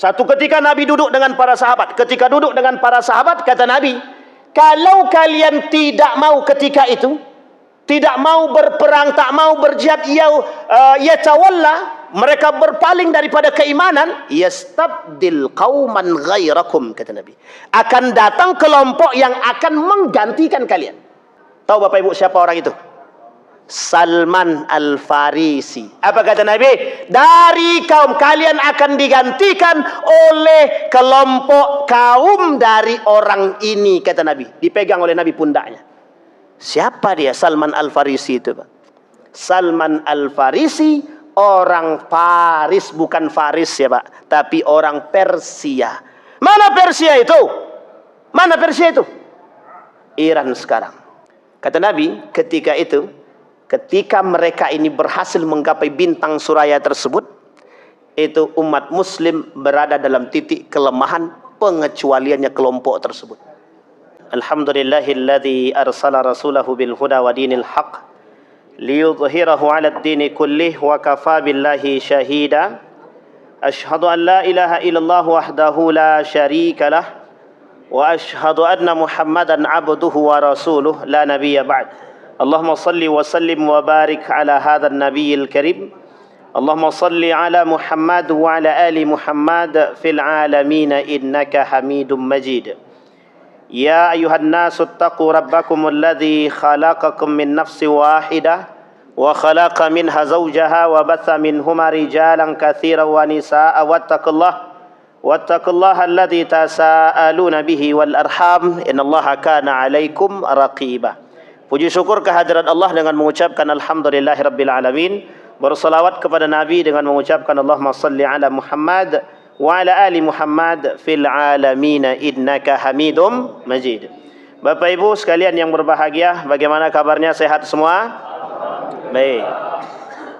Satu ketika Nabi duduk dengan para sahabat. Ketika duduk dengan para sahabat, kata Nabi, kalau kalian tidak mau ketika itu, tidak mau berperang, tak mau berjihad, ya tawalla, mereka berpaling daripada keimanan, yastabdil qauman ghairakum, kata Nabi. Akan datang kelompok yang akan menggantikan kalian. Tahu Bapak Ibu siapa orang itu? Salman Al-Farisi. Apa kata Nabi? Dari kaum kalian akan digantikan oleh kelompok kaum dari orang ini, kata Nabi. Dipegang oleh Nabi pundaknya. Siapa dia Salman Al-Farisi itu, Pak? Salman Al-Farisi orang Faris, bukan Faris ya Pak, tapi orang Persia. Mana Persia itu? Mana Persia itu? Iran sekarang. Kata Nabi, ketika itu, ketika mereka ini berhasil menggapai bintang suraya tersebut, itu umat muslim berada dalam titik kelemahan, pengecualiannya kelompok tersebut. Alhamdulillahilladzi arsala rasulahu bil huda wa dinil haq liyudhhirahu 'ala ad-dini kullih wa kafa billahi shahida. Asyhadu an la ilaha illallah wahdahu la syarika lah wa asyhadu anna Muhammadan 'abduhu wa rasuluh la nabiyya ba'd. Allahumma salli wa sallim wa barik ala hadzal nabiyil karim. Allahumma salli ala Muhammad wa ala ali Muhammad fil alamin innaka Hamidum Majid. Ya ayuhan nasu ittaqu rabbakum alladhi khalaqakum min nafsin wahidah wa khalaqa minha zawjaha wa batha minhuma rijalan katsiran wa nisaa'a wattaqullaha alladhi tasaaluna bihi wal arham innallaha kana 'alaikum raqiba. Puji syukur kehadirat Allah dengan mengucapkan alhamdulillahirabbil alamin. Bersalawat kepada Nabi dengan mengucapkan Allahumma salli ala Muhammad wa ala ali Muhammad fil alamin innaka Hamidum Majid. Bapak Ibu sekalian yang berbahagia, bagaimana kabarnya? Sehat semua? Baik.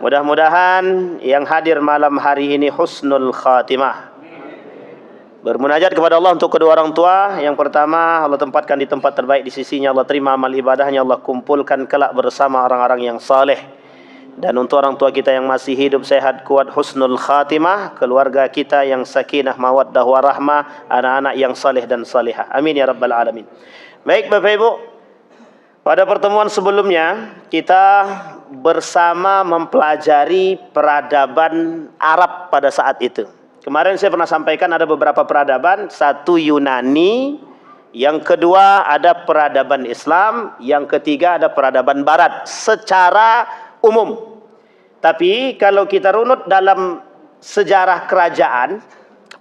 Mudah-mudahan yang hadir malam hari ini husnul khatimah. Bermunajat kepada Allah untuk kedua orang tua. Yang pertama, Allah tempatkan di tempat terbaik di sisinya. Allah terima amal ibadahnya. Allah kumpulkan kelak bersama orang-orang yang saleh. Dan untuk orang tua kita yang masih hidup sehat, kuat, husnul khatimah. Keluarga kita yang sakinah, mawaddah, warahmah. Anak-anak yang saleh dan salihah. Amin ya rabbal alamin. Baik Bapak Ibu, pada pertemuan sebelumnya kita bersama mempelajari peradaban Arab pada saat itu. Kemarin saya pernah sampaikan ada beberapa peradaban. Satu Yunani, yang kedua ada peradaban Islam, yang ketiga ada peradaban Barat secara umum. Tapi kalau kita runut dalam sejarah kerajaan,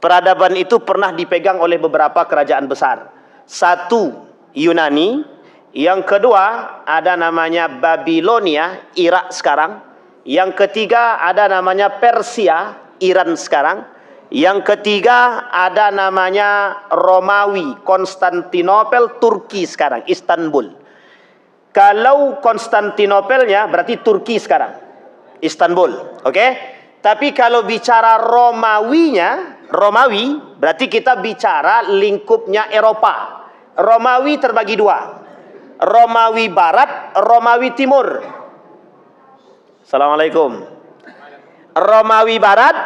peradaban itu pernah dipegang oleh beberapa kerajaan besar. Satu Yunani, yang kedua ada namanya Babilonia, Irak sekarang. Yang ketiga ada namanya Persia, Iran sekarang. Yang ketiga ada namanya Romawi, Konstantinopel, Turki sekarang, Istanbul. Kalau Konstantinopelnya berarti Turki sekarang, Istanbul, oke? Tapi kalau bicara Romawi berarti kita bicara lingkupnya Eropa. Romawi terbagi dua, Romawi Barat, Romawi Timur. Assalamualaikum. Romawi Barat,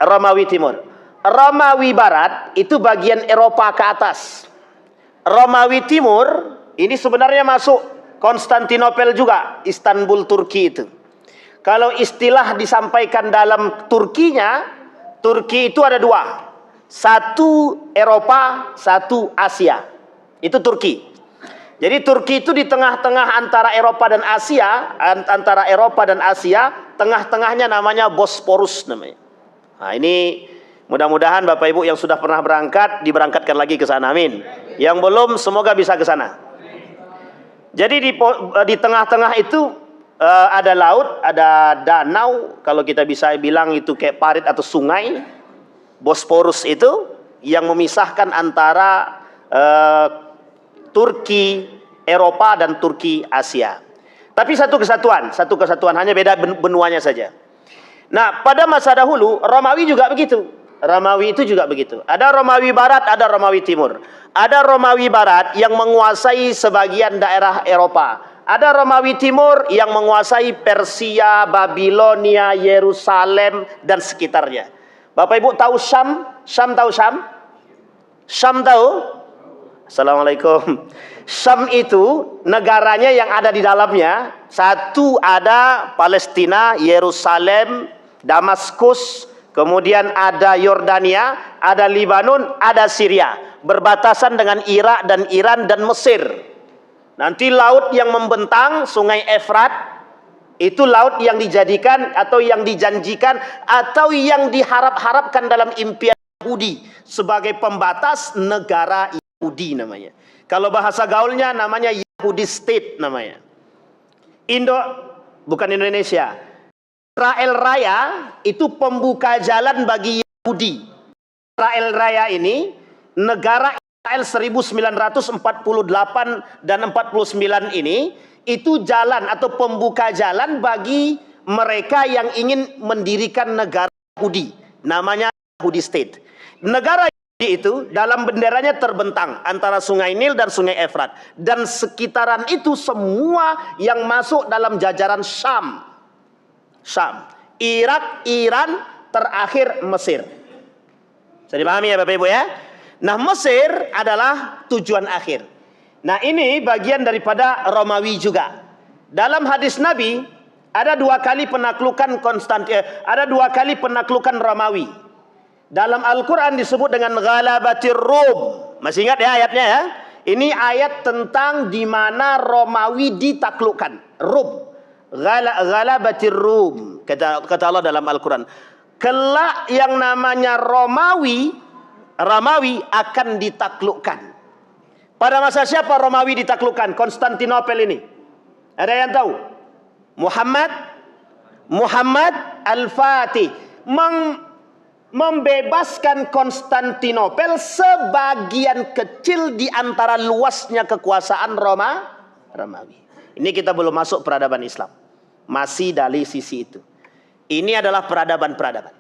Romawi Timur. Romawi Barat itu bagian Eropa ke atas. Romawi Timur ini sebenarnya masuk Konstantinopel juga, Istanbul Turki itu. Kalau istilah disampaikan dalam Turkinya, Turki itu ada dua. Satu Eropa, satu Asia. Itu Turki. Jadi Turki itu di tengah-tengah antara Eropa dan Asia, tengah-tengahnya namanya Bosporus namanya. Nah, ini mudah-mudahan Bapak Ibu yang sudah pernah berangkat diberangkatkan lagi ke sana, amin. Yang belum semoga bisa ke sana. Jadi di tengah-tengah itu ada laut, ada danau, kalau kita bisa bilang itu kayak parit atau sungai. Bosporus itu yang memisahkan antara Turki Eropa dan Turki Asia. Tapi satu kesatuan, hanya beda benuanya saja. Nah, pada masa dahulu Romawi juga begitu. Romawi itu juga begitu. Ada Romawi Barat, ada Romawi Timur. Ada Romawi Barat yang menguasai sebagian daerah Eropa. Ada Romawi Timur yang menguasai Persia, Babilonia, Yerusalem dan sekitarnya. Bapak Ibu tahu Syam? Syam tahu Syam? Syam tahu? Assalamualaikum. Syam itu negaranya yang ada di dalamnya, satu ada Palestina, Yerusalem, Damaskus, kemudian ada Yordania, ada Libanon, ada Syria, berbatasan dengan Irak dan Iran dan Mesir. Nanti laut yang membentang Sungai Efrat, itu laut yang dijadikan atau yang dijanjikan atau yang diharap-harapkan dalam impian Yahudi sebagai pembatas negara Yahudi namanya. Kalau bahasa gaulnya namanya Yahudi State namanya. Bukan Indonesia. Israel Raya itu pembuka jalan bagi Yahudi. Israel Raya ini negara Israel 1948 dan 49 ini itu jalan atau pembuka jalan bagi mereka yang ingin mendirikan negara Yahudi. Namanya Yahudi State. Negara itu dalam benderanya terbentang antara Sungai Nil dan Sungai Efrat, dan sekitaran itu semua yang masuk dalam jajaran Syam. Syam, Irak, Iran, terakhir Mesir. Bisa dipahami ya Bapak Ibu ya? Nah, Mesir adalah tujuan akhir. Nah, ini bagian daripada Romawi juga. Dalam hadis Nabi ada dua kali penaklukan ada dua kali penaklukan Romawi. Dalam Al-Quran disebut dengan Ghalabatir Rum. Masih ingat ya ayatnya ya? Ini ayat tentang di mana Romawi ditaklukkan. Rum. Ghalabatir Rum. Kata Allah dalam Al-Quran. Kelak yang namanya Romawi akan ditaklukkan. Pada masa siapa Romawi ditaklukkan? Konstantinopel ini. Ada yang tahu? Muhammad Al-Fatih membebaskan Konstantinopel sebagian kecil di antara luasnya kekuasaan Romawi. Ini kita belum masuk peradaban Islam. Masih dari sisi itu. Ini adalah peradaban-peradaban.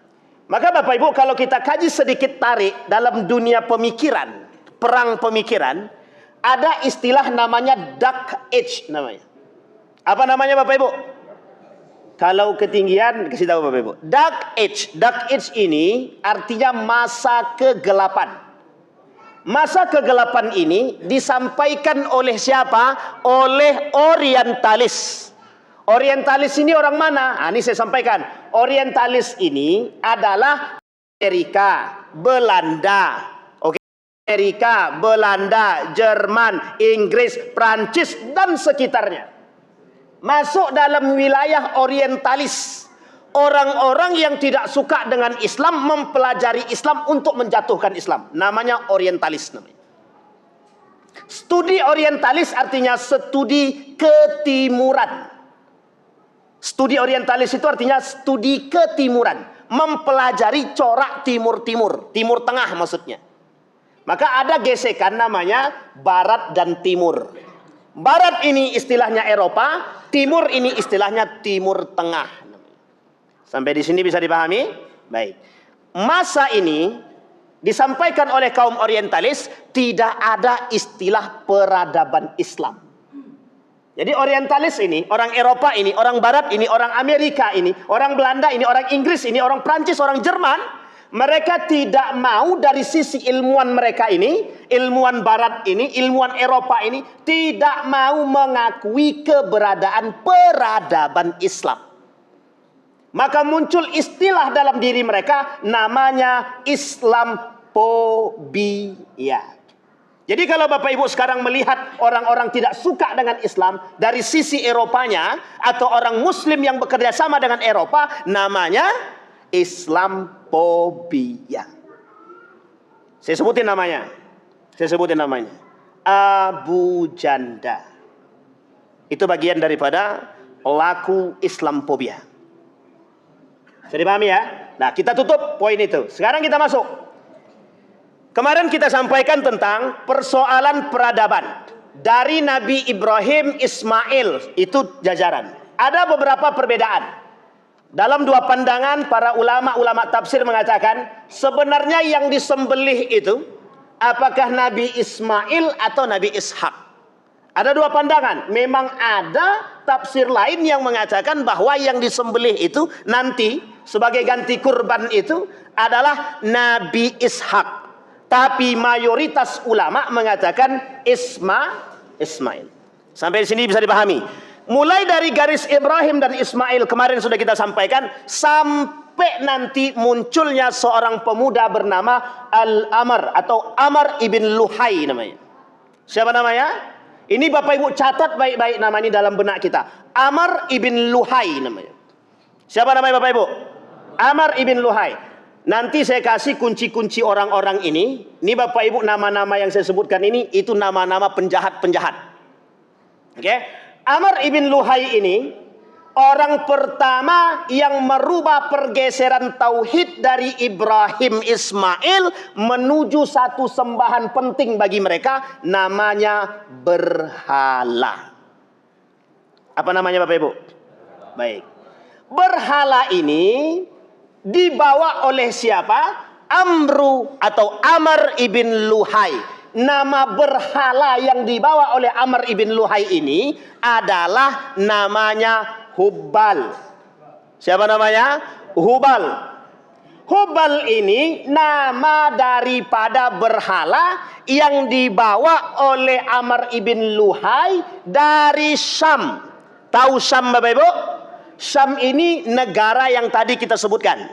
Maka Bapak Ibu, kalau kita kaji sedikit tarik dalam dunia pemikiran, perang pemikiran, ada istilah namanya Dark Age namanya. Apa namanya Bapak Ibu? Kalau ketinggian, kasih tahu Bapak Ibu. Dark Age. Dark Age ini artinya masa kegelapan. Masa kegelapan ini disampaikan oleh siapa? Oleh Orientalis. Orientalis ini orang mana? Ini saya sampaikan. Orientalis ini adalah Amerika, Belanda. Oke, Amerika, Belanda, Jerman, Inggris, Prancis dan sekitarnya. Masuk dalam wilayah orientalis. Orang-orang yang tidak suka dengan Islam mempelajari Islam untuk menjatuhkan Islam. Namanya orientalis namanya. Studi orientalis artinya studi ketimuran. Studi orientalis itu artinya studi ketimuran. Mempelajari corak timur-timur. Timur tengah maksudnya. Maka ada gesekan namanya barat dan timur. Barat ini istilahnya Eropa, timur ini istilahnya Timur Tengah. Sampai di sini bisa dipahami? Baik. Masa ini disampaikan oleh kaum orientalis tidak ada istilah peradaban Islam. Jadi orientalis ini, orang Eropa ini, orang Barat ini, orang Amerika ini, orang Belanda ini, orang Inggris ini, orang Prancis, orang Jerman, mereka tidak mau dari sisi ilmuwan mereka ini, ilmuwan Barat ini, ilmuwan Eropa ini, tidak mau mengakui keberadaan peradaban Islam. Maka muncul istilah dalam diri mereka, namanya Islamophobia. Jadi kalau Bapak Ibu sekarang melihat orang-orang tidak suka dengan Islam dari sisi Eropanya, atau orang Muslim yang bekerja sama dengan Eropa, namanya Islamophobia. Saya sebutin namanya. Abu Janda. Itu bagian daripada pelaku Islamophobia. Bisa dipahami ya? Nah, kita tutup poin itu. Sekarang kita masuk. Kemarin kita sampaikan tentang persoalan peradaban. Dari Nabi Ibrahim, Ismail, itu jajaran. Ada beberapa perbedaan. Dalam dua pandangan, para ulama-ulama tafsir mengatakan, sebenarnya yang disembelih itu, apakah Nabi Ismail atau Nabi Ishak? Ada dua pandangan. Memang ada tafsir lain yang mengatakan bahwa yang disembelih itu nanti sebagai ganti kurban itu adalah Nabi Ishak. Tapi mayoritas ulama mengatakan Ismail. Sampai di sini bisa dipahami. Mulai dari garis Ibrahim dan Ismail kemarin sudah kita sampaikan, sampai nanti munculnya seorang pemuda bernama Al-Amr atau Amr ibn Luhai namanya. Siapa namanya? Ini Bapak Ibu catat baik-baik nama ini dalam benak kita. Amr ibn Luhai namanya. Siapa namanya Bapak Ibu? Amr ibn Luhai. Nanti saya kasih kunci-kunci orang-orang ini. Ini Bapak Ibu nama-nama yang saya sebutkan ini itu nama-nama penjahat-penjahat. Oke? Amr ibn Luhai ini orang pertama yang merubah pergeseran tauhid dari Ibrahim Ismail menuju satu sembahan penting bagi mereka, namanya berhala. Apa namanya Bapak Ibu? Baik. Berhala ini dibawa oleh siapa? Amr ibn Luhai. Nama berhala yang dibawa oleh Amr ibn Luhai ini adalah namanya Hubal. Siapa namanya? Hubal. Hubal ini nama daripada berhala yang dibawa oleh Amr ibn Luhai dari Syam. Tahu Syam Bapak Ibu? Syam ini negara yang tadi kita sebutkan.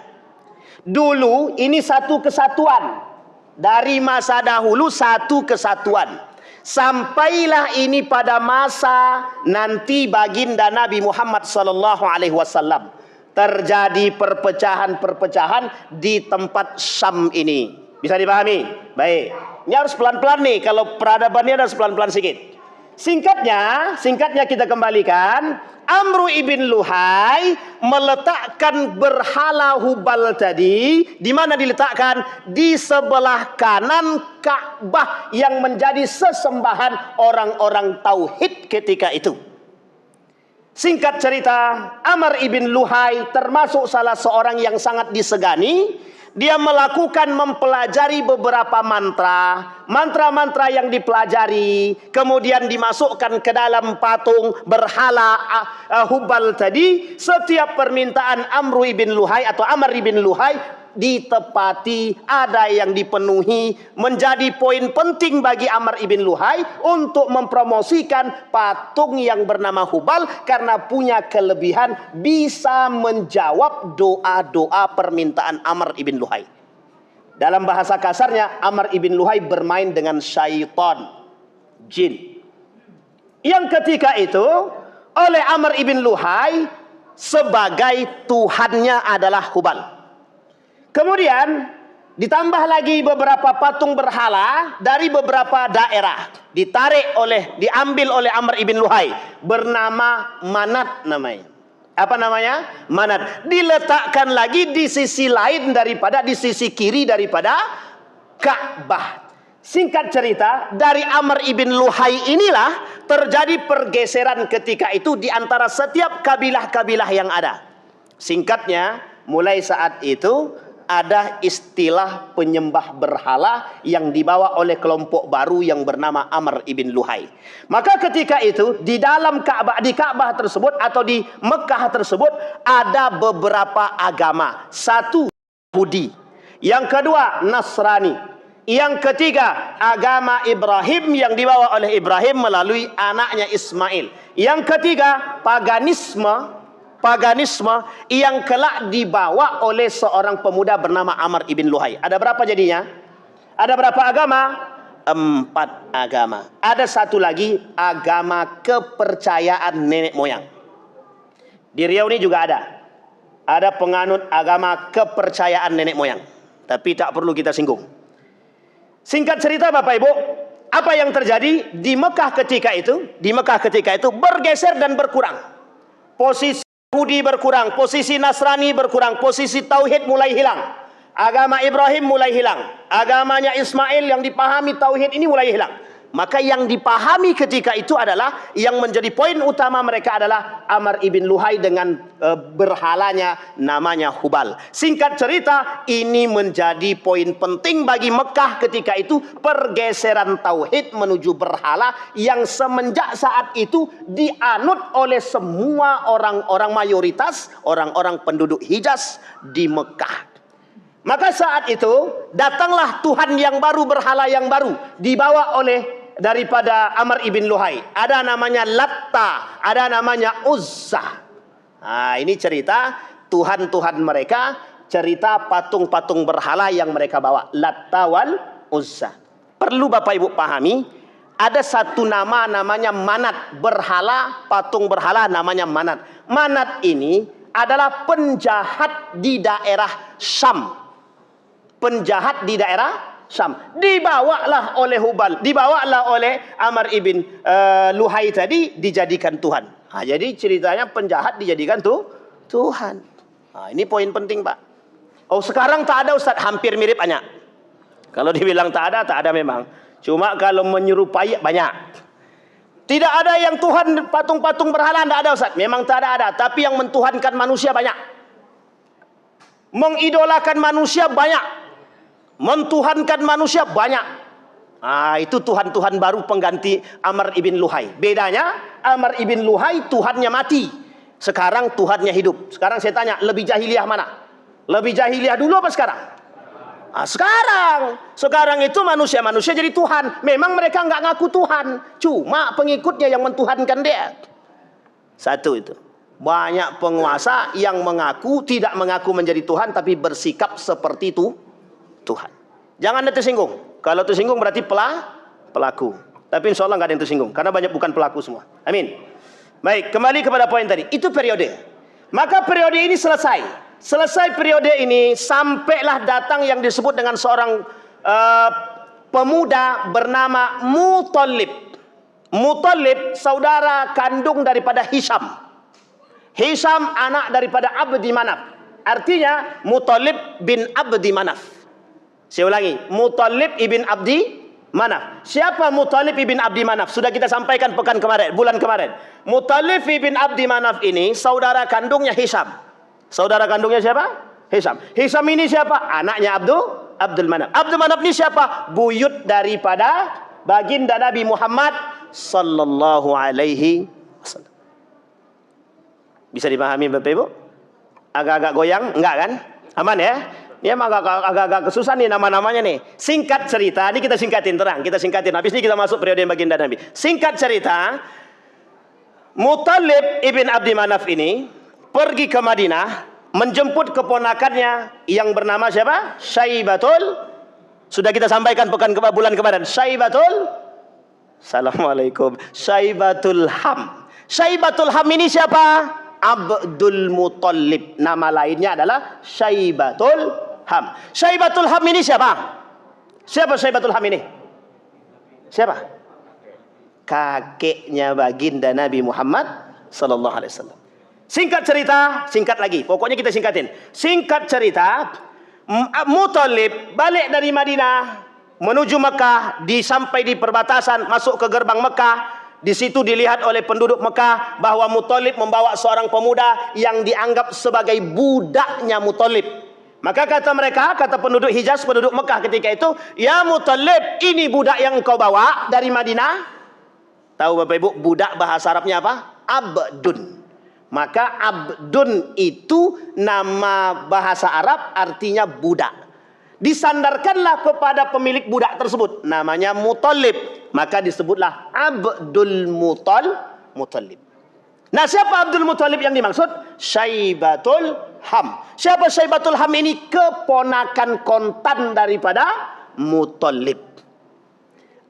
Dulu ini satu kesatuan. Dari masa dahulu satu kesatuan. Sampailah ini pada masa nanti baginda Nabi Muhammad SAW terjadi perpecahan-perpecahan di tempat Syam ini. Bisa dipahami? Baik. Ini harus pelan-pelan nih. Kalau peradabannya harus pelan-pelan sedikit. Singkatnya kita kembalikan. Amr ibn Luhai meletakkan berhala Hubal tadi. Di mana diletakkan? Di sebelah kanan Ka'bah yang menjadi sesembahan orang-orang tauhid ketika itu. Singkat cerita, Amr ibn Luhai termasuk salah seorang yang sangat disegani. Dia melakukan mempelajari beberapa mantra yang dipelajari, kemudian dimasukkan ke dalam patung berhala Hubal tadi. Setiap permintaan Amr ibn Luhai atau Amr ibn Luhai ditepati, ada yang dipenuhi. Menjadi poin penting bagi Amr ibn Luhai untuk mempromosikan patung yang bernama Hubal karena punya kelebihan bisa menjawab doa-doa permintaan Amr ibn Luhai. Dalam bahasa kasarnya, Amr ibn Luhai bermain dengan syaitan, jin. Yang ketika itu oleh Amr ibn Luhai sebagai tuhannya adalah Hubal. Kemudian ditambah lagi beberapa patung berhala dari beberapa daerah, diambil oleh Amr ibn Luhai, bernama Manat namanya. Apa namanya? Manat. Diletakkan lagi di sisi lain di sisi kiri daripada Ka'bah. Singkat cerita, dari Amr ibn Luhai inilah terjadi pergeseran ketika itu di antara setiap kabilah-kabilah yang ada. Singkatnya, mulai saat itu ada istilah penyembah berhala yang dibawa oleh kelompok baru yang bernama Amr ibn Luhai. Maka ketika itu di dalam Ka'bah, di Ka'bah tersebut atau di Mekah tersebut ada beberapa agama. Satu, Yahudi. Yang kedua, Nasrani. Yang ketiga, agama Ibrahim yang dibawa oleh Ibrahim melalui anaknya Ismail. Yang ketiga, paganisme yang kelak dibawa oleh seorang pemuda bernama Amr ibn Luhai. Ada berapa jadinya? Ada berapa agama? 4 agama. Ada satu lagi, agama kepercayaan nenek moyang. Di Riau ini juga ada. Ada penganut agama kepercayaan nenek moyang. Tapi tak perlu kita singgung. Singkat cerita Bapak Ibu, apa yang terjadi di Mekah ketika itu? Di Mekah ketika itu bergeser dan berkurang. Posisi Yahudi berkurang, posisi Nasrani berkurang, posisi Tauhid mulai hilang. Agama Ibrahim mulai hilang. Agamanya Ismail yang dipahami Tauhid ini mulai hilang. Maka yang dipahami ketika itu adalah, yang menjadi poin utama mereka adalah Amr ibn Luhai dengan berhalanya namanya Hubal. Singkat cerita, ini menjadi poin penting bagi Mekah ketika itu, pergeseran tauhid menuju berhala yang semenjak saat itu dianut oleh semua orang-orang mayoritas, orang-orang penduduk Hijaz di Mekah. Maka saat itu datanglah Tuhan yang baru, berhala yang baru, dibawa oleh daripada Amr ibn Luhai. Ada namanya Latta, ada namanya Uzza. Nah, ini cerita Tuhan-Tuhan mereka, cerita patung-patung berhala yang mereka bawa, Latta wal Uzza. Perlu Bapak Ibu pahami, ada satu nama namanya Manat, berhala, patung berhala namanya Manat. Manat ini adalah penjahat di daerah Syam. Penjahat di daerah Syam. Dibawalah oleh Hubal, dibawalah oleh Amr ibn Luhai tadi, dijadikan Tuhan. Nah, jadi ceritanya penjahat dijadikan Tuhan. Nah, ini poin penting, Pak. Oh, sekarang tak ada, Ustaz. Hampir mirip banyak. Kalau dibilang tak ada memang. Cuma kalau menyerupai banyak. Tidak ada yang Tuhan patung-patung berhala, tidak ada, Ustaz. Memang tak ada. Tapi yang mentuhankan manusia banyak. Mengidolakan manusia banyak. Mentuhankan manusia banyak. Ah, itu Tuhan-Tuhan baru pengganti Amr ibn Luhai. Bedanya, Amr ibn Luhai Tuhannya mati, sekarang Tuhannya hidup. Sekarang saya tanya, lebih jahiliyah mana? Lebih jahiliyah dulu apa sekarang? Ah, sekarang itu manusia-manusia jadi Tuhan. Memang mereka nggak ngaku Tuhan, cuma pengikutnya yang mentuhankan dia. Satu itu. Banyak penguasa yang mengaku, tidak mengaku menjadi Tuhan, tapi bersikap seperti itu Tuhan. Jangan ada tersinggung. Kalau tersinggung berarti pelaku. Tapi insya Allah nggak ada yang tersinggung, karena banyak bukan pelaku semua. Amin. Baik, kembali kepada poin tadi. Itu periode. Maka periode ini selesai. Selesai periode ini, sampailah datang yang disebut dengan seorang pemuda bernama Muthalib. Muthalib saudara kandung daripada Hisham. Hisham anak daripada Abdi Manaf. Artinya Muthalib bin Abdi Manaf. Saya ulangi, Muthalib ibn Abdi Manaf. Siapa Muthalib ibn Abdi Manaf? Sudah kita sampaikan bulan kemarin. Muthalib ibn Abdi Manaf ini saudara kandungnya Hisham. Saudara kandungnya siapa? Hisham. Hisham ini siapa? Anaknya Abdul Manaf. Abdul Manaf ini siapa? Buyut daripada baginda Nabi Muhammad sallallahu alaihi wasallam. Bisa dipahami Bapak Ibu? Agak-agak goyang? Enggak kan? Aman ya? Dia agak-agak kesusahan nih nama-namanya nih. Singkat cerita, ini kita singkatin, terang. Kita singkatin, habis ini kita masuk periode baginda Nabi. Singkat cerita, Muthalib ibn Abdi Manaf ini pergi ke Madinah, menjemput keponakannya yang bernama siapa? Syaibatul. Sudah kita sampaikan bulan kemarin. Assalamualaikum. Syaibatul Ham. Syaibatul Ham ini siapa? Abdul Muthalib. Nama lainnya adalah Syaibatul Ham. Syaibatul Ham ini siapa? Siapa Syaibatul Ham ini? Siapa? Kakeknya baginda Nabi Muhammad sallallahu alaihi wasallam. Singkat cerita, singkat lagi. Pokoknya kita singkatin. Singkat cerita, Muthalib balik dari Madinah menuju Mekah, sampai di perbatasan masuk ke gerbang Mekah. Di situ dilihat oleh penduduk Mekah bahwa Muthalib membawa seorang pemuda yang dianggap sebagai budaknya Muthalib. Maka kata mereka, kata penduduk Hijaz, penduduk Mekah ketika itu, "Ya Muthalib, ini budak yang engkau bawa dari Madinah." Tahu Bapak Ibu, budak bahasa Arabnya apa? Abdun. Maka Abdun itu nama bahasa Arab, artinya budak. Disandarkanlah kepada pemilik budak tersebut, namanya Muthalib. Maka disebutlah Abdul Muthalib. Nah, siapa Abdul Muthalib yang dimaksud? Syaibatul Ham. Siapa Syaibatul Ham ini? Keponakan kontan daripada Muthalib.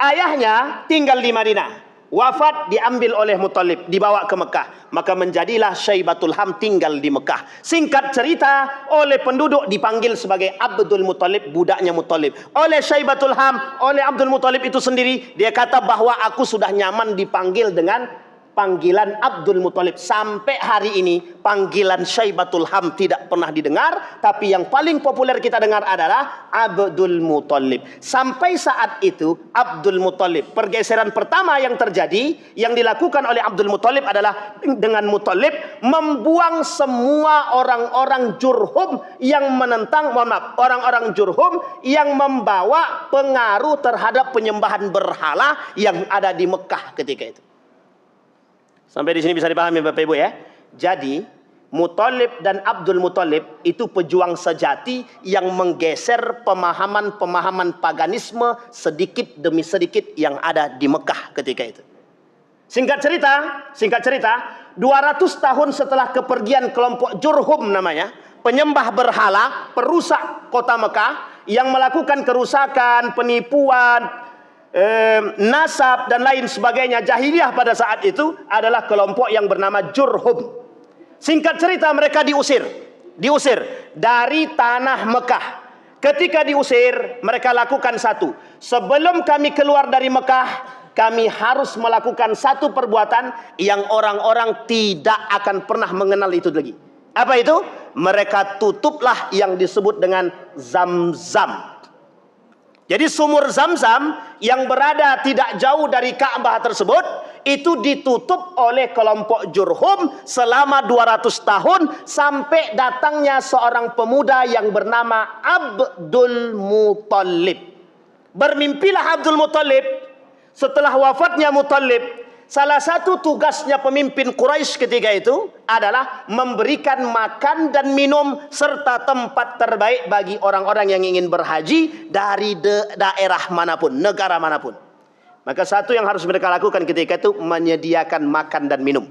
Ayahnya tinggal di Madinah. Wafat, diambil oleh Muthalib, dibawa ke Mekah. Maka menjadilah Syaibatul Ham tinggal di Mekah. Singkat cerita, oleh penduduk dipanggil sebagai Abdul Muthalib, budaknya Muthalib. Oleh Syaibatul Ham, oleh Abdul Muthalib itu sendiri, dia kata bahwa aku sudah nyaman dipanggil dengan panggilan Abdul Muthalib. Sampai hari ini panggilan Syaibatul Ham tidak pernah didengar, tapi yang paling populer kita dengar adalah Abdul Muthalib. Sampai saat itu Abdul Muthalib, pergeseran pertama yang terjadi, yang dilakukan oleh Abdul Muthalib adalah dengan Muthalib membuang semua orang-orang Jurhum yang menentang, orang-orang Jurhum yang membawa pengaruh terhadap penyembahan berhala yang ada di Mekah ketika itu. Sampai di sini bisa dipahami Bapak Ibu ya. Jadi Muthalib dan Abdul Muthalib itu pejuang sejati yang menggeser pemahaman-pemahaman paganisme sedikit demi sedikit yang ada di Mekah ketika itu. Singkat cerita, 200 tahun setelah kepergian kelompok Jurhum namanya, penyembah berhala, perusak kota Mekah yang melakukan kerusakan, penipuan, nasab dan lain sebagainya, jahiliyah pada saat itu adalah kelompok yang bernama Jurhum. Singkat cerita, mereka diusir dari tanah Mekah. Ketika diusir, mereka lakukan satu: sebelum kami keluar dari Mekah, kami harus melakukan satu perbuatan yang orang-orang tidak akan pernah mengenal itu lagi. Apa itu? Mereka tutuplah yang disebut dengan Zam-Zam. Jadi sumur Zam-Zam yang berada tidak jauh dari Ka'bah tersebut itu ditutup oleh kelompok Jurhum selama 200 tahun sampai datangnya seorang pemuda yang bernama Abdul Muthalib. Bermimpilah Abdul Muthalib setelah wafatnya Muthalib. Salah satu tugasnya pemimpin Quraisy ketika itu adalah memberikan makan dan minum serta tempat terbaik bagi orang-orang yang ingin berhaji dari daerah manapun, negara manapun. Maka satu yang harus mereka lakukan ketika itu menyediakan makan dan minum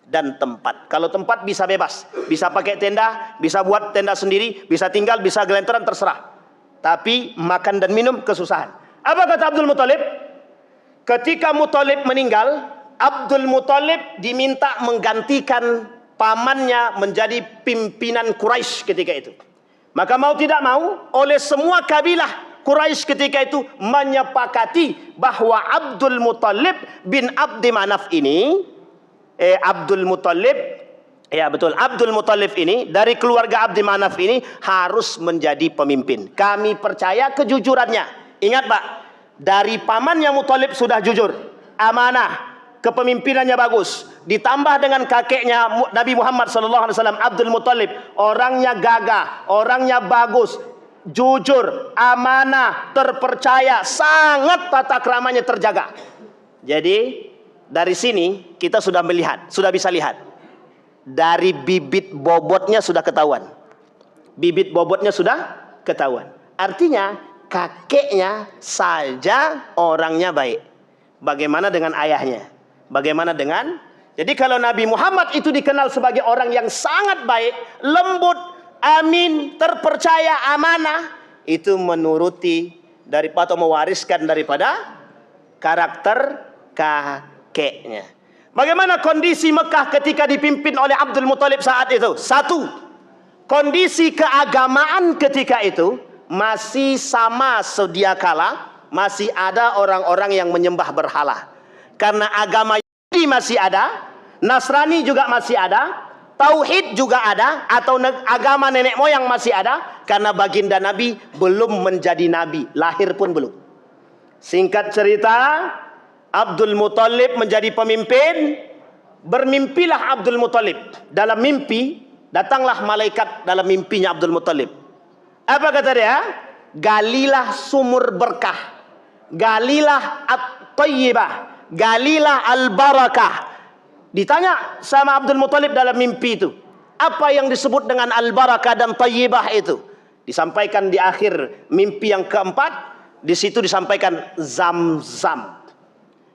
dan tempat. Kalau tempat bisa bebas, bisa pakai tenda, bisa buat tenda sendiri, bisa tinggal, bisa gelenteran, terserah. Tapi makan dan minum kesusahan. Apa kata Abdul Muthalib? Ketika Muthalib meninggal, Abdul Muthalib diminta menggantikan pamannya menjadi pimpinan Quraisy ketika itu. Maka mau tidak mau, oleh semua kabilah Quraisy ketika itu menyepakati bahwa Abdul Muthalib bin Abdi Manaf ini, Abdul Muthalib ini dari keluarga Abdi Manaf ini harus menjadi pemimpin. Kami percaya kejujurannya. Ingat Pak, dari pamannya Muthalib sudah jujur, amanah, kepemimpinannya bagus, ditambah dengan kakeknya Nabi Muhammad SAW, Abdul Muthalib, orangnya gagah, orangnya bagus, jujur, amanah, terpercaya, sangat tata keramanya terjaga. Jadi dari sini kita sudah bisa lihat, dari bibit bobotnya sudah ketahuan. Artinya kakeknya saja orangnya baik. Bagaimana dengan ayahnya? Jadi kalau Nabi Muhammad itu dikenal sebagai orang yang sangat baik, lembut, amin, terpercaya, amanah, itu menuruti atau mewariskan daripada karakter kakeknya. Bagaimana kondisi Mekah ketika dipimpin oleh Abdul Muthalib saat itu? Satu, kondisi keagamaan ketika itu masih sama sedia kala, masih ada orang-orang yang menyembah berhala. Karena agama Yahudi masih ada, Nasrani juga masih ada, Tauhid juga ada, atau agama nenek moyang masih ada, karena baginda Nabi belum menjadi Nabi, lahir pun belum. Singkat cerita, Abdul Muthalib menjadi pemimpin. Bermimpilah Abdul Muthalib. Dalam mimpi, datanglah malaikat dalam mimpinya Abdul Muthalib. Apa kata dia? Galilah sumur berkah, galilah at-tayyibah, galilah al-barakah. Ditanya sama Abdul Muthalib dalam mimpi itu, apa yang disebut dengan al-barakah dan tayyibah itu? Disampaikan di akhir mimpi yang keempat, di situ disampaikan Zam-Zam.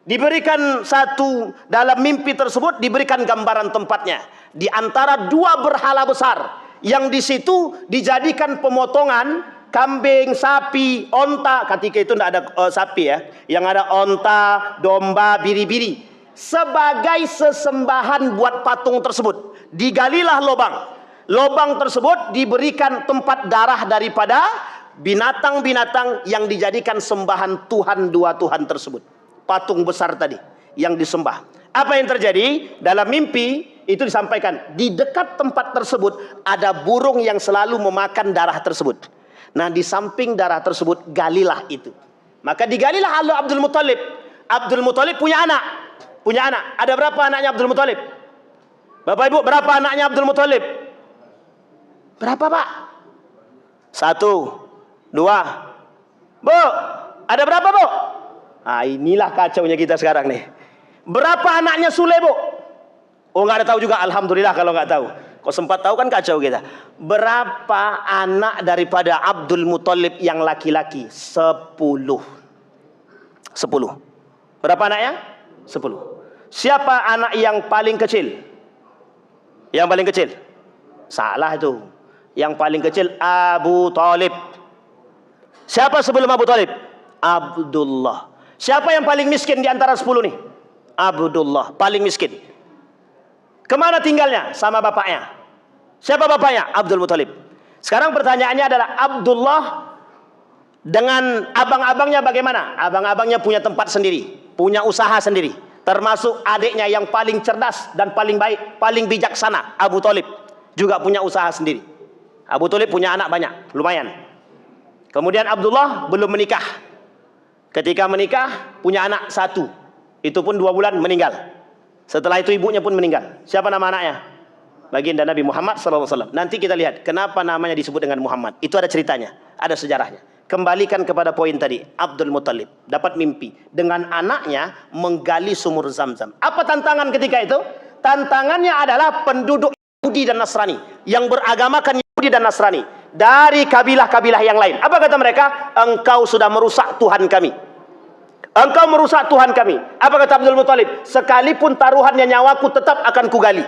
Diberikan satu, dalam mimpi tersebut diberikan gambaran tempatnya di antara dua berhala besar, yang di situ dijadikan pemotongan kambing, sapi, onta. Ketika itu tidak ada sapi ya, yang ada onta, domba, biri-biri, sebagai sesembahan buat patung tersebut. Digalilah lubang tersebut diberikan tempat darah daripada binatang-binatang yang dijadikan sembahan Tuhan, dua Tuhan tersebut. Patung besar tadi yang disembah. Apa yang terjadi? Dalam mimpi itu disampaikan, di dekat tempat tersebut ada burung yang selalu memakan darah tersebut. Nah, di samping darah tersebut galilah itu. Maka digalilah oleh Abdul Muthalib. Abdul Muthalib punya anak. Punya anak. Ada berapa anaknya Abdul Muthalib? Bapak Ibu, berapa anaknya Abdul Muthalib? Berapa, Pak? 1, 2. Bu, ada berapa, Bu? Nah, inilah kacaunya kita sekarang nih. Berapa anaknya Sule, Bu? Oh, nggak ada tahu juga. Alhamdulillah kalau nggak tahu. Kok sempat tahu kan kacau kita. Berapa anak daripada Abdul Muthalib yang laki-laki? 10. Berapa anaknya? 10. Siapa anak yang paling kecil? Yang paling kecil? Salah itu. Yang paling kecil Abu Talib. Siapa sebelum Abu Talib? Abdullah. Siapa yang paling miskin di antara 10 nih? Abdullah, paling miskin. Kemana tinggalnya? Sama bapaknya. Siapa bapaknya? Abdul Muthalib. Sekarang pertanyaannya adalah, Abdullah dengan abang-abangnya bagaimana? Abang-abangnya punya tempat sendiri, punya usaha sendiri. Termasuk adiknya yang paling cerdas dan paling baik, paling bijaksana, Abu Talib, juga punya usaha sendiri. Abu Talib punya anak banyak, lumayan. Kemudian Abdullah belum menikah. Ketika menikah, punya anak 1. Itu pun 2 bulan meninggal. Setelah itu ibunya pun meninggal. Siapa nama anaknya? Baginda Nabi Muhammad SAW. Nanti kita lihat kenapa namanya disebut dengan Muhammad. Itu ada ceritanya, ada sejarahnya. Kembalikan kepada poin tadi. Abdul Muthalib dapat mimpi dengan anaknya menggali sumur Zam-Zam. Apa tantangan ketika itu? Tantangannya adalah penduduk Yahudi dan Nasrani yang beragamakan Yahudi dan Nasrani dari kabilah-kabilah yang lain. Apa kata mereka? Engkau sudah merusak Tuhan kami. Engkau merusak Tuhan kami. Apa kata Abdul Muthalib? Sekalipun taruhannya nyawaku tetap akan kugali.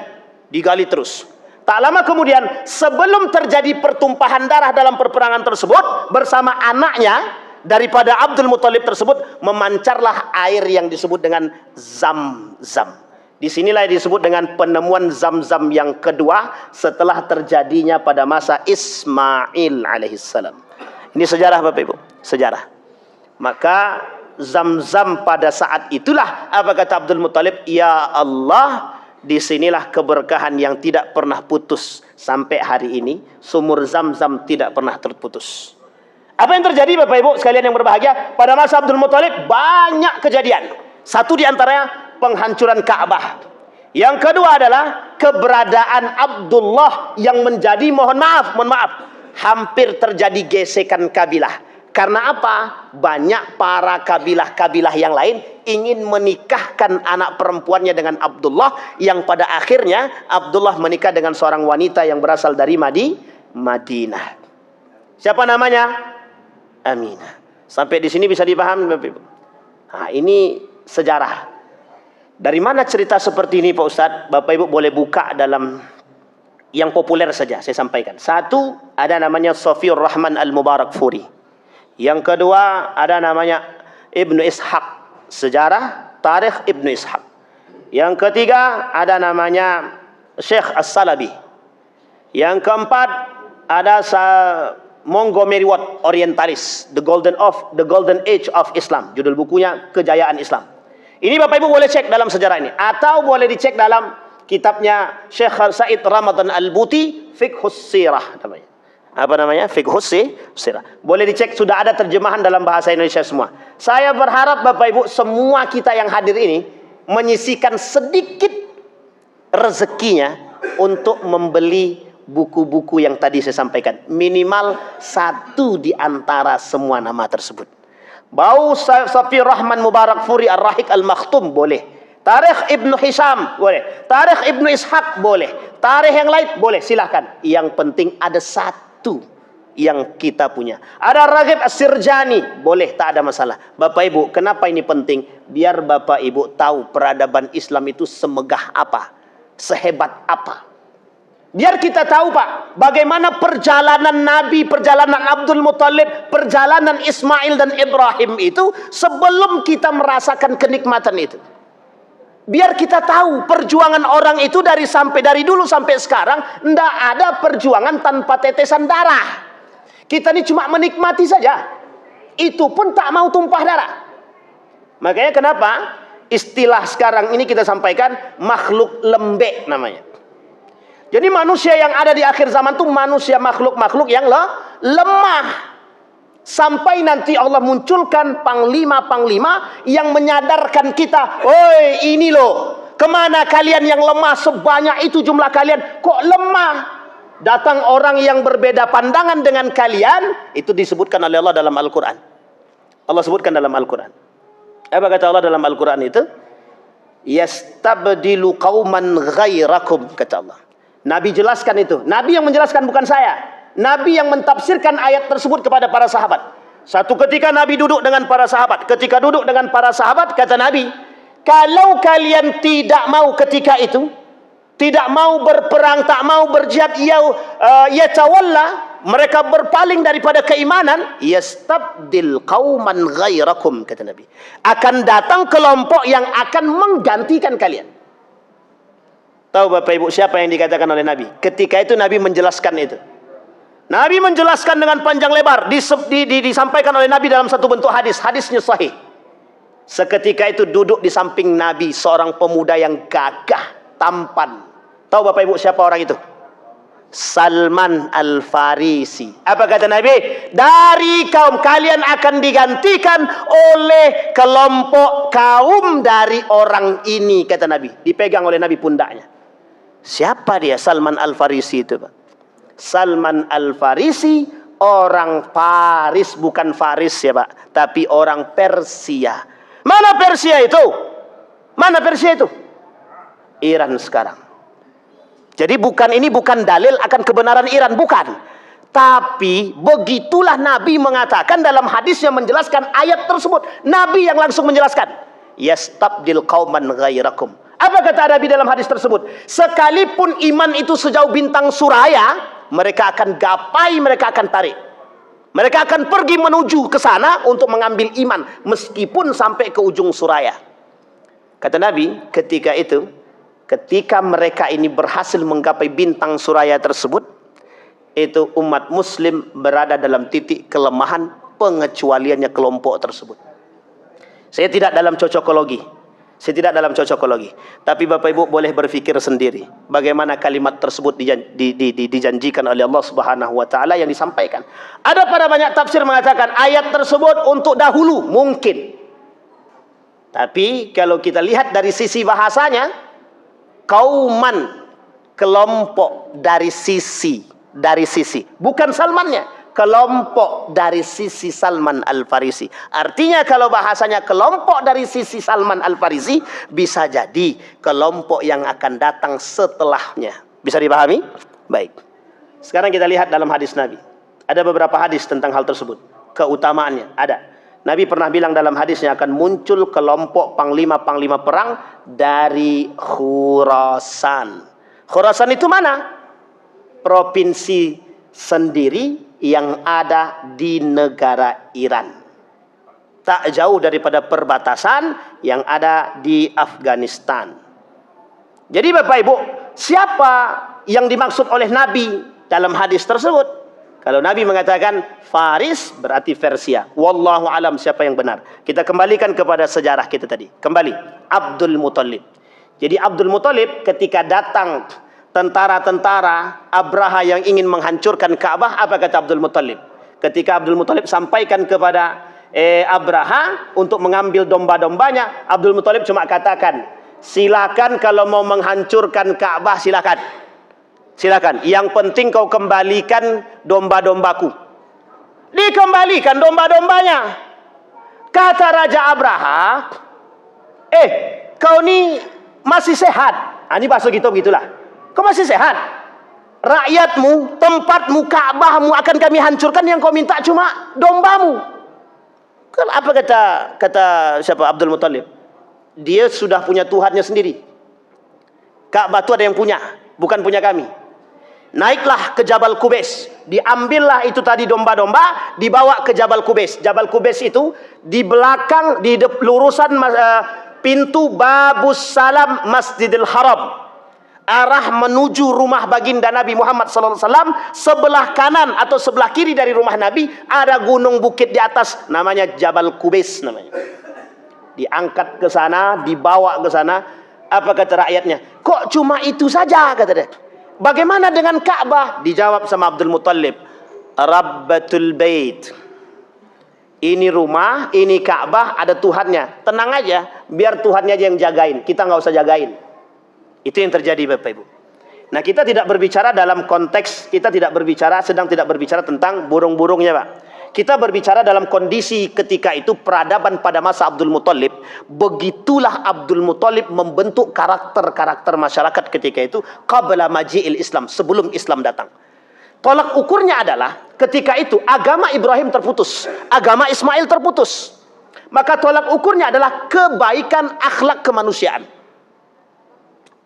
Digali terus. Tak lama kemudian, sebelum terjadi pertumpahan darah dalam peperangan tersebut, bersama anaknya daripada Abdul Muthalib tersebut, memancarlah air yang disebut dengan Zam-Zam. Disinilah disebut dengan penemuan Zam-Zam yang kedua setelah terjadinya pada masa Ismail alaihissalam. Ini sejarah Bapak Ibu, sejarah. Maka Zam-Zam pada saat itulah, apa kata Abdul Muthalib? Ya Allah, disinilah keberkahan yang tidak pernah putus sampai hari ini. Sumur Zam-Zam tidak pernah terputus. Apa yang terjadi Bapak Ibu sekalian yang berbahagia? Pada masa Abdul Muthalib banyak kejadian. Satu di antaranya penghancuran Ka'bah. Yang kedua adalah keberadaan Abdullah yang menjadi, mohon maaf, hampir terjadi gesekan kabilah. Karena apa? Banyak para kabilah-kabilah yang lain ingin menikahkan anak perempuannya dengan Abdullah, yang pada akhirnya Abdullah menikah dengan seorang wanita yang berasal dari Madinah. Siapa namanya? Aminah. Sampai di sini bisa dipahami Bapak Ibu. Nah, ini sejarah. Dari mana cerita seperti ini Pak Ustadz? Bapak Ibu boleh buka dalam yang populer saja saya sampaikan. Satu, ada namanya Safiur Rahman Al-Mubarakfuri. Yang kedua, ada namanya Ibnu Ishaq, sejarah Tarikh Ibnu Ishaq. Yang ketiga, ada namanya Syekh As-Salabi. Yang keempat, ada Montgomery Watt, Orientalis, The Golden Age of Islam. Judul bukunya Kejayaan Islam. Ini Bapak Ibu boleh cek dalam sejarah ini, atau boleh dicek dalam kitabnya Syekh Said Ramadan Al-Buti, Fiqhus Sirah namanya. Apa namanya? Fiqhus Sirah. Boleh dicek, sudah ada terjemahan dalam bahasa Indonesia semua. Saya berharap Bapak Ibu semua kita yang hadir ini menyisihkan sedikit rezekinya untuk membeli buku-buku yang tadi saya sampaikan. Minimal 1 di antara semua nama tersebut. Bau Safiur Rahman Mubarakfuri Ar-Rahik Al-Makhtum boleh. Tarikh Ibnu Hisham boleh. Tarikh Ibnu Ishaq boleh. Tarikh yang lain boleh, silahkan. Yang penting ada 1 yang kita punya. Ada Raghib As-Sirjani boleh, tak ada masalah. Bapak Ibu, kenapa ini penting? Biar Bapak Ibu tahu peradaban Islam itu semegah apa, sehebat apa. Biar kita tahu Pak, bagaimana perjalanan Nabi, perjalanan Abdul Muthalib, perjalanan Ismail dan Ibrahim itu sebelum kita merasakan kenikmatan itu. Biar kita tahu perjuangan orang itu dari dulu sampai sekarang, tidak ada perjuangan tanpa tetesan darah. Kita ini cuma menikmati saja. Itu pun tak mau tumpah darah. Makanya kenapa Istilah sekarang ini kita sampaikan makhluk lembek namanya. Jadi manusia yang ada di akhir zaman itu manusia makhluk-makhluk yang lemah. Sampai nanti Allah munculkan panglima-panglima yang menyadarkan kita, "Oi, ini loh, kemana kalian yang lemah sebanyak itu jumlah kalian? Kok lemah?" Datang orang yang berbeda pandangan dengan kalian, itu disebutkan oleh Allah dalam Al-Quran. Allah sebutkan dalam Al-Quran. Apa kata Allah dalam Al-Quran itu? "Yastabdilu qauman ghairakum," kata Allah. Nabi jelaskan itu. Nabi yang menjelaskan, bukan saya. Nabi yang mentafsirkan ayat tersebut kepada para sahabat. Satu ketika Nabi duduk dengan para sahabat. Ketika duduk dengan para sahabat, kata Nabi, "Kalau kalian tidak mau ketika itu, tidak mau berperang, tak mau berjihad, ya tawalla, mereka berpaling daripada keimanan, yastabdil qauman ghairakum," kata Nabi. Akan datang kelompok yang akan menggantikan kalian. Tahu Bapak Ibu siapa yang dikatakan oleh Nabi? Ketika itu Nabi menjelaskan itu. Nabi menjelaskan dengan panjang lebar. Disampaikan oleh Nabi dalam satu bentuk hadis. Hadisnya sahih. Seketika itu duduk di samping Nabi seorang pemuda yang gagah, tampan. Tahu Bapak Ibu siapa orang itu? Salman Al-Farisi. Apa kata Nabi? Dari kaum kalian akan digantikan oleh kelompok kaum dari orang ini, kata Nabi. Dipegang oleh Nabi pundaknya. Siapa dia Salman Al-Farisi itu, Pak? Salman Al-Farisi orang Faris, bukan Faris ya Pak, tapi orang Persia. Mana Persia itu? Mana Persia itu? Iran sekarang. Jadi ini bukan dalil akan kebenaran Iran, bukan. Tapi begitulah Nabi mengatakan dalam hadisnya menjelaskan ayat tersebut. Nabi yang langsung menjelaskan. Yastabdil qauman ghairakum. Apa kata Nabi dalam hadis tersebut? Sekalipun iman itu sejauh bintang suraya, mereka akan gapai, mereka akan tarik. Mereka akan pergi menuju ke sana untuk mengambil iman, meskipun sampai ke ujung suraya. Kata Nabi, ketika itu, ketika mereka ini berhasil menggapai bintang suraya tersebut, itu umat muslim berada dalam titik kelemahan, pengecualiannya kelompok tersebut. Saya tidak dalam cocokologi. Tapi Bapak Ibu boleh berfikir sendiri bagaimana kalimat tersebut dijanjikan oleh Allah Subhanahu wa taala yang disampaikan. Ada pada banyak tafsir mengatakan ayat tersebut untuk dahulu, mungkin. Tapi kalau kita lihat dari sisi bahasanya, kauman, kelompok dari sisi, bukan Salmannya. Kelompok dari sisi Salman Al-Farisi. Artinya kalau bahasanya kelompok dari sisi Salman Al-Farisi, bisa jadi kelompok yang akan datang setelahnya. Bisa dipahami? Baik. Sekarang kita lihat dalam hadis Nabi. Ada beberapa hadis tentang hal tersebut. Keutamaannya ada. Nabi pernah bilang dalam hadisnya akan muncul kelompok panglima-panglima perang dari Khurasan. Khurasan itu mana? Provinsi sendiri yang ada di negara Iran, tak jauh daripada perbatasan yang ada di Afghanistan. Jadi Bapak Ibu, siapa yang dimaksud oleh Nabi dalam hadis tersebut? Kalau Nabi mengatakan Faris, berarti Persia. Wallahu alam siapa yang benar. Kita kembalikan kepada sejarah kita tadi. Kembali, Abdul Muthalib. Jadi Abdul Muthalib ketika datang tentara-tentara Abraha yang ingin menghancurkan Ka'bah, apa kata Abdul Muthalib? Ketika Abdul Muthalib sampaikan kepada Abraha untuk mengambil domba-dombanya, Abdul Muthalib cuma katakan, silakan kalau mau menghancurkan Ka'bah, silakan. Silakan. Yang penting kau kembalikan domba-dombaku. Dikembalikan domba-dombanya. Kata Raja Abraha, kau ni masih sehat. Ini bahasa gitu begitulah. Kau masih sehat? Rakyatmu, tempatmu, Ka'bahmu akan kami hancurkan, yang kau minta cuma dombamu. Apa kata siapa? Abdul Muthalib. Dia sudah punya Tuhannya sendiri. Ka'bah itu ada yang punya, bukan punya kami. Naiklah ke Jabal Qubais. Diambillah itu tadi domba-domba, dibawa ke Jabal Qubais. Jabal Qubais itu di belakang, di lurusan pintu Babus Salam Masjidil Haram. Arah menuju rumah baginda Nabi Muhammad SAW, sebelah kanan atau sebelah kiri dari rumah Nabi ada gunung bukit di atas, namanya Jabal Qubais namanya. diangkat ke sana, dibawa ke sana. Apa kata rakyatnya? Kok cuma itu saja, kata dia. Bagaimana dengan Ka'bah? Dijawab sama Abdul Muttalib, Rabbatul Bait. Ini rumah, ini Ka'bah, ada Tuhannya. Tenang aja, biar Tuhannya aja yang jagain. Kita nggak usah jagain. Itu yang terjadi, Bapak Ibu. Nah, kita tidak berbicara dalam konteks, sedang tidak berbicara tentang burung-burungnya, Pak. Kita berbicara dalam kondisi ketika itu peradaban pada masa Abdul Muttalib. Begitulah Abdul Muttalib membentuk karakter-karakter masyarakat ketika itu qabla maji'il Islam, sebelum Islam datang. Tolak ukurnya adalah ketika itu agama Ibrahim terputus, agama Ismail terputus. Maka tolak ukurnya adalah kebaikan akhlak kemanusiaan.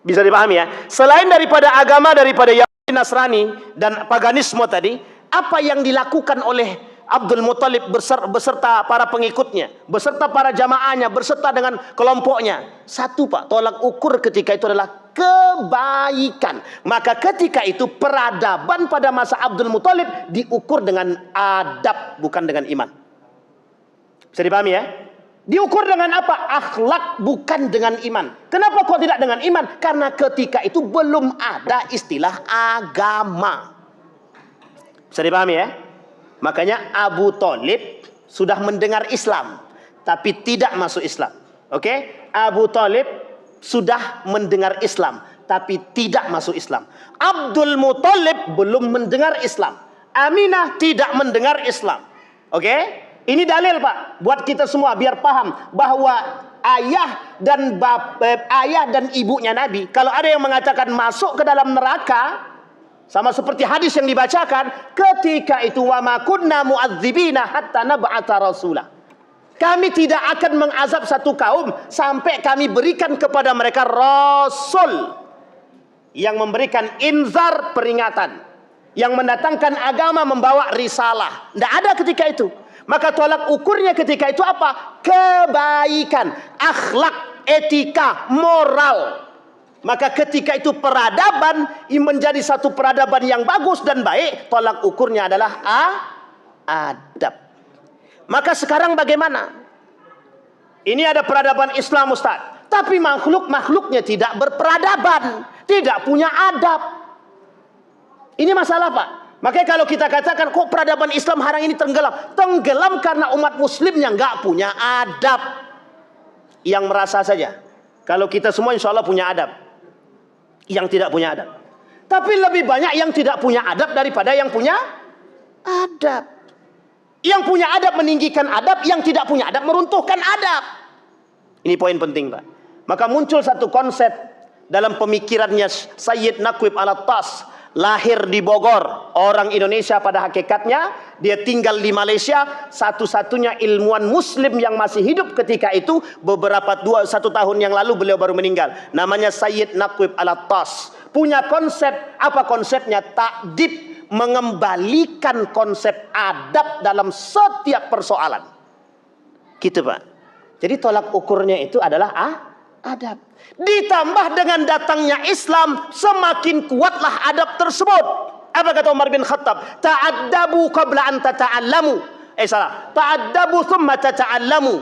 Bisa dipahami ya? Selain daripada agama, daripada Yahudi, Nasrani, dan paganisme tadi, apa yang dilakukan oleh Abdul Muttalib beserta para pengikutnya, beserta para jamaahnya, beserta dengan kelompoknya? Satu, Pak, tolak ukur ketika itu adalah kebaikan. Maka ketika itu peradaban pada masa Abdul Muttalib diukur dengan adab, bukan dengan iman. Bisa dipahami ya? Diukur dengan apa? Akhlak, bukan dengan iman. Kenapa kok tidak dengan iman? Karena ketika itu belum ada istilah agama. Bisa dipahami ya? Makanya Abu Thalib sudah mendengar Islam, tapi tidak masuk Islam. Oke? Abu Thalib sudah mendengar Islam, tapi tidak masuk Islam. Abdul Muttalib belum mendengar Islam. Aminah tidak mendengar Islam. Oke? Ini dalil, Pak, buat kita semua biar paham bahwa ayah dan ibunya Nabi, kalau ada yang mengatakan masuk ke dalam neraka, sama seperti hadis yang dibacakan, ketika itu wa ma kunna mu'adzibina hatta nab'atha rasula. Kami tidak akan mengazab satu kaum sampai kami berikan kepada mereka rasul yang memberikan inzar, peringatan, yang mendatangkan agama, membawa risalah. Tidak ada ketika itu. Maka tolak ukurnya ketika itu apa? Kebaikan, akhlak, etika, moral. Maka ketika itu peradaban menjadi satu peradaban yang bagus dan baik, tolak ukurnya adalah adab. Maka sekarang bagaimana? Ini ada peradaban Islam, Ustaz, tapi makhluknya tidak berperadaban, tidak punya adab. Ini masalah, Pak. Makanya kalau kita katakan kok peradaban Islam hari ini tenggelam, tenggelam karena umat muslimnya nggak punya adab. Yang merasa saja. Kalau kita semua insya Allah punya adab. Yang tidak punya adab. Tapi lebih banyak yang tidak punya adab daripada yang punya adab. Yang punya adab meninggikan adab, yang tidak punya adab meruntuhkan adab. Ini poin penting, Pak. Maka muncul satu konsep dalam pemikirannya Sayyid Naqib Al-Attas. Lahir di Bogor, orang Indonesia pada hakikatnya, dia tinggal di Malaysia, satu-satunya ilmuwan muslim yang masih hidup ketika itu. Satu tahun yang lalu beliau baru meninggal. Namanya Sayyid Naqib Al-Attas. Punya konsep, apa konsepnya? Ta'dib, mengembalikan konsep adab dalam setiap persoalan. Gitu, Pak. Jadi tolak ukurnya itu adalah adab. Ditambah dengan datangnya Islam, semakin kuatlah adab tersebut. Apa kata Umar bin Khattab? Ta'addabu qabla an tata'allamu. Ta'addabu thumma tata'allamu.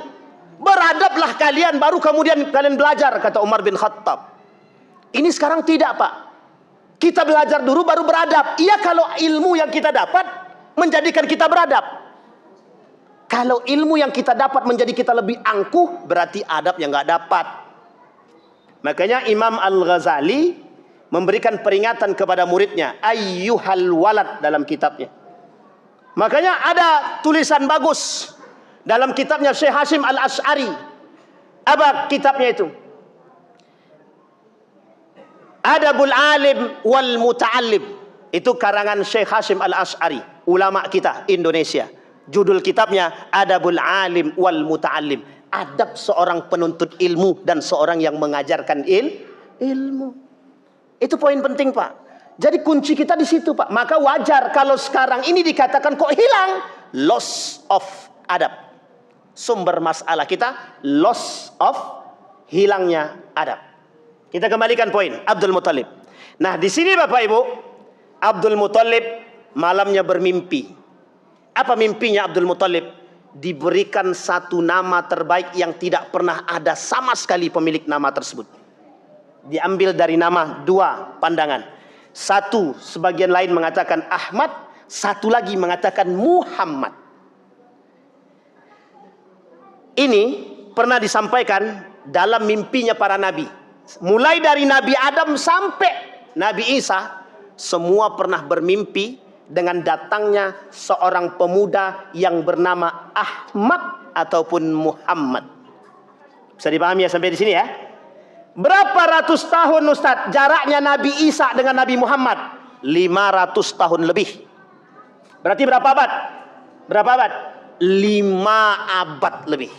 Beradablah kalian, baru kemudian kalian belajar, kata Umar bin Khattab. Ini sekarang tidak, Pak. Kita belajar dulu baru beradab. Iya, kalau ilmu yang kita dapat menjadikan kita beradab. Kalau ilmu yang kita dapat menjadi kita lebih angkuh, berarti adab yang nggak dapat. Makanya Imam Al-Ghazali memberikan peringatan kepada muridnya, ayyuhal walad, dalam kitabnya. Makanya ada tulisan bagus dalam kitabnya Syekh Hashim Al-Ash'ari. Apa kitabnya itu? Adabul Alim wal Muta'allim. Itu karangan Syekh Hashim Al-Ash'ari, ulama kita Indonesia. Judul kitabnya Adabul Alim wal Muta'allim. Adab seorang penuntut ilmu dan seorang yang mengajarkan ilmu. Itu poin penting, Pak. Jadi kunci kita di situ, Pak. Maka wajar kalau sekarang ini dikatakan kok hilang. Loss of adab. Sumber masalah kita loss of hilangnya adab. Kita kembalikan poin Abdul Muttalib. Nah, di sini Bapak Ibu, Abdul Muttalib malamnya bermimpi. Apa mimpinya Abdul Muttalib? diberikan satu nama terbaik yang tidak pernah ada sama sekali pemilik nama tersebut. Diambil dari nama dua pandangan. Satu, sebagian lain mengatakan Ahmad, satu lagi mengatakan Muhammad. Ini pernah disampaikan dalam mimpinya para nabi. Mulai dari Nabi Adam sampai Nabi Isa, semua pernah bermimpi dengan datangnya seorang pemuda yang bernama Ahmad ataupun Muhammad. Bisa dipahami ya sampai di sini ya? Berapa ratus tahun Ustaz jaraknya Nabi Isa dengan Nabi Muhammad? 500 tahun lebih. Berarti berapa abad? Berapa abad? 5 abad lebih.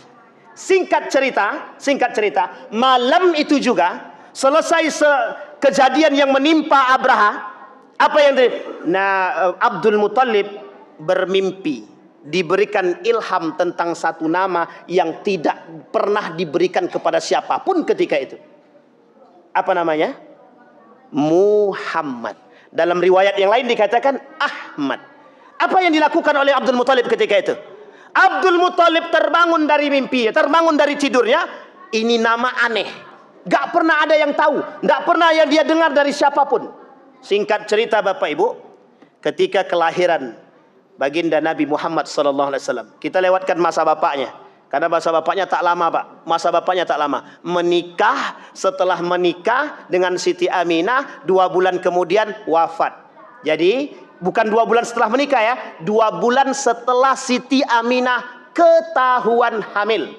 Singkat cerita, malam itu juga selesai kejadian yang menimpa Abraha. Apa yang Abdul Muttalib bermimpi, diberikan ilham tentang satu nama yang tidak pernah diberikan kepada siapapun ketika itu. Apa namanya? Muhammad. Dalam riwayat yang lain dikatakan Ahmad. Apa yang dilakukan oleh Abdul Muttalib ketika itu? Abdul Muttalib terbangun dari mimpi, terbangun dari tidurnya. Ini nama aneh, gak pernah ada yang tahu, gak pernah yang dia dengar dari siapapun. Singkat cerita Bapak Ibu, ketika kelahiran baginda Nabi Muhammad SAW, kita lewatkan masa bapaknya, karena masa bapaknya tak lama Pak. Masa bapaknya tak lama. Menikah, setelah menikah dengan Siti Aminah, 2 bulan kemudian wafat. Jadi bukan 2 bulan setelah menikah ya, 2 bulan setelah Siti Aminah ketahuan hamil.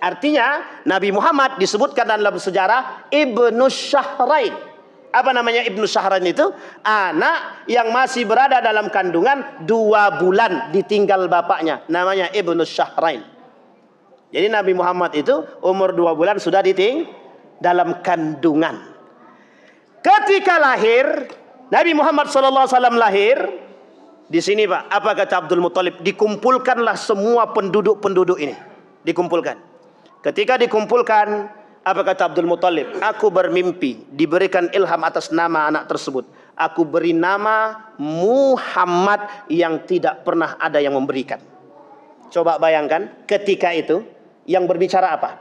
Artinya Nabi Muhammad disebutkan dalam sejarah Ibnu Syahrain. Apa namanya Ibnu Syahrain itu? Anak yang masih berada dalam kandungan 2 bulan ditinggal bapaknya. Namanya Ibnu Syahrain. Jadi Nabi Muhammad itu umur 2 bulan sudah dalam kandungan. Ketika lahir, Nabi Muhammad SAW lahir di sini Pak. Apa kata Abdul Muttalib? Dikumpulkanlah semua penduduk-penduduk ini. Dikumpulkan. Ketika dikumpulkan, apa kata Abdul Muttalib? Aku bermimpi diberikan ilham atas nama anak tersebut. Aku beri nama Muhammad yang tidak pernah ada yang memberikan. Coba bayangkan ketika itu yang berbicara apa?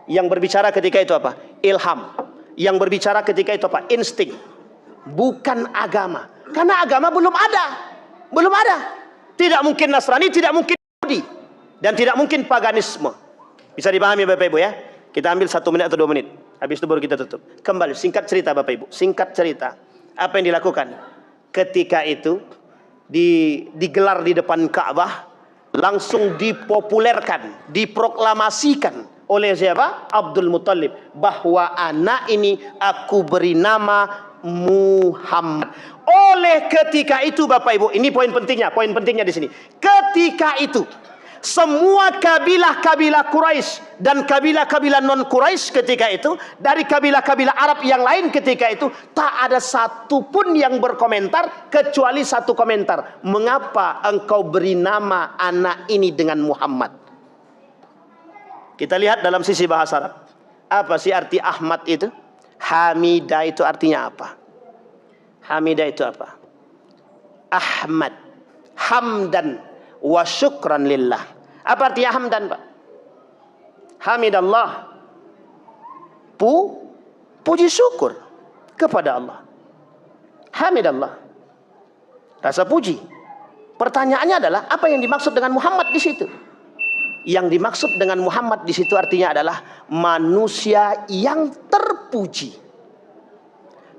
Yang berbicara ketika itu apa? Ilham. Yang berbicara ketika itu apa? Insting. Bukan agama. Karena agama belum ada. Belum ada. Tidak mungkin Nasrani, tidak mungkin Yahudi, dan tidak mungkin paganisme. Bisa dipahami Bapak Ibu ya? Kita ambil 1 menit atau 2 menit. Habis itu baru kita tutup. Kembali, singkat cerita Bapak Ibu. Singkat cerita. Apa yang dilakukan? Ketika itu, digelar di depan Ka'bah. Langsung dipopulerkan, diproklamasikan oleh siapa? Abdul Muttalib. Bahwa anak ini aku beri nama Muhammad. Oleh ketika itu Bapak Ibu, ini poin pentingnya di sini. Ketika itu, semua kabilah-kabilah Quraisy dan kabilah-kabilah non-Quraisy ketika itu, dari kabilah-kabilah Arab yang lain ketika itu, tak ada satupun yang berkomentar kecuali satu komentar. Mengapa engkau beri nama anak ini dengan Muhammad? Kita lihat dalam sisi bahasa Arab. Apa sih arti Ahmad itu? Hamidah itu artinya apa? Hamidah itu apa? Ahmad, hamdan wa syukran lillah. Apa artinya hamdan Pak? Hamidallah, puji syukur kepada Allah. Hamidallah, rasa puji. Pertanyaannya adalah apa yang dimaksud dengan Muhammad di situ? Yang dimaksud dengan Muhammad di situ artinya adalah manusia yang terpuji.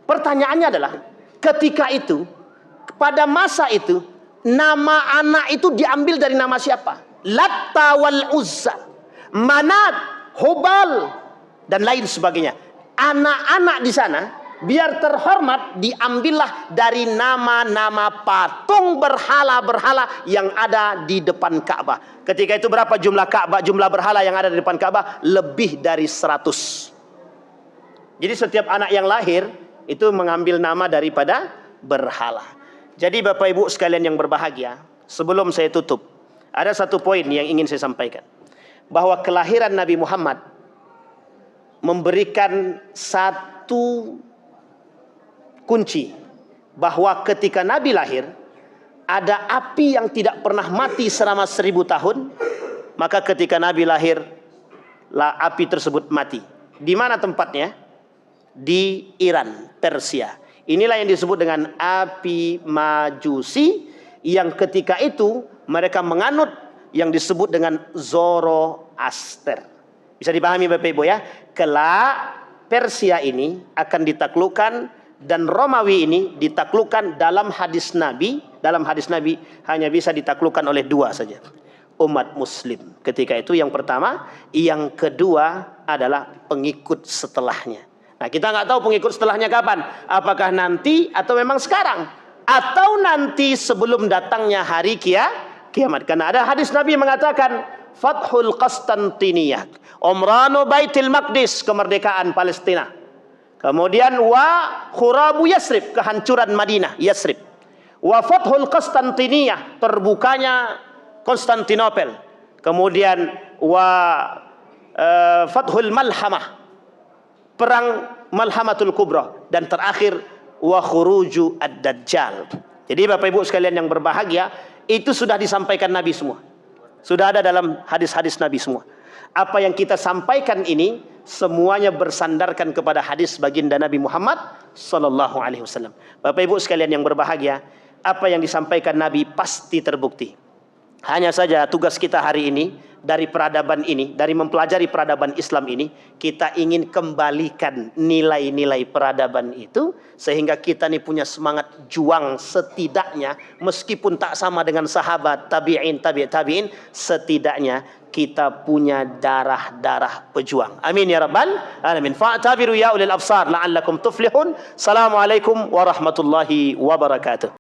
Pertanyaannya adalah ketika itu, pada masa itu, nama anak itu diambil dari nama siapa? Latta wal Uzza, Manat, Hubal, dan lain sebagainya. Anak-anak di sana biar terhormat diambillah dari nama-nama patung berhala-berhala yang ada di depan Ka'bah. Ketika itu berapa jumlah Ka'bah, jumlah berhala yang ada di depan Ka'bah? Lebih dari 100. Jadi setiap anak yang lahir itu mengambil nama daripada berhala. Jadi Bapak Ibu sekalian yang berbahagia, sebelum saya tutup, ada satu poin yang ingin saya sampaikan. Bahwa kelahiran Nabi Muhammad memberikan satu kunci. Bahwa ketika Nabi lahir, ada api yang tidak pernah mati selama 1000 tahun, maka ketika Nabi lahir, api tersebut mati. Di mana tempatnya? Di Iran, Persia. Inilah yang disebut dengan api Majusi, yang ketika itu mereka menganut yang disebut dengan Zoroaster. Bisa dipahami Bapak Ibu ya? Kelak Persia ini akan ditaklukkan dan Romawi ini ditaklukkan. Dalam hadis Nabi hanya bisa ditaklukkan oleh 2 saja, umat muslim. Ketika itu yang pertama, yang kedua adalah pengikut setelahnya. Nah, kita nggak tahu pengikut setelahnya kapan. Apakah nanti atau memang sekarang, atau nanti sebelum datangnya hari kiamat. Karena ada hadis Nabi mengatakan Fathul Qastantiniyah, Umranu Baitul Maqdis, kemerdekaan Palestina. Kemudian wa khurabu Yasrib, kehancuran Madinah, Yasrib. Wa Fathul Qastantiniyah, terbukanya Konstantinopel. Kemudian wa Fathul Malhamah, perang Malhamatul Kubra, dan terakhir wa khuruju ad-dajjal. Jadi Bapak Ibu sekalian yang berbahagia, itu sudah disampaikan Nabi semua. Sudah ada dalam hadis-hadis Nabi semua. Apa yang kita sampaikan ini semuanya bersandarkan kepada hadis baginda Nabi Muhammad sallallahu alaihi wasallam. Bapak Ibu sekalian yang berbahagia, apa yang disampaikan Nabi pasti terbukti. Hanya saja tugas kita hari ini, dari peradaban ini, dari mempelajari peradaban Islam ini, kita ingin kembalikan nilai-nilai peradaban itu, sehingga kita nih punya semangat juang setidaknya, meskipun tak sama dengan sahabat, tabi'in, tabi'in, setidaknya kita punya darah-darah pejuang. Amin ya rabbal alamin. Fa'tabiru ya ulil absar la'allakum tuflihun. Assalamualaikum warahmatullahi wabarakatuh.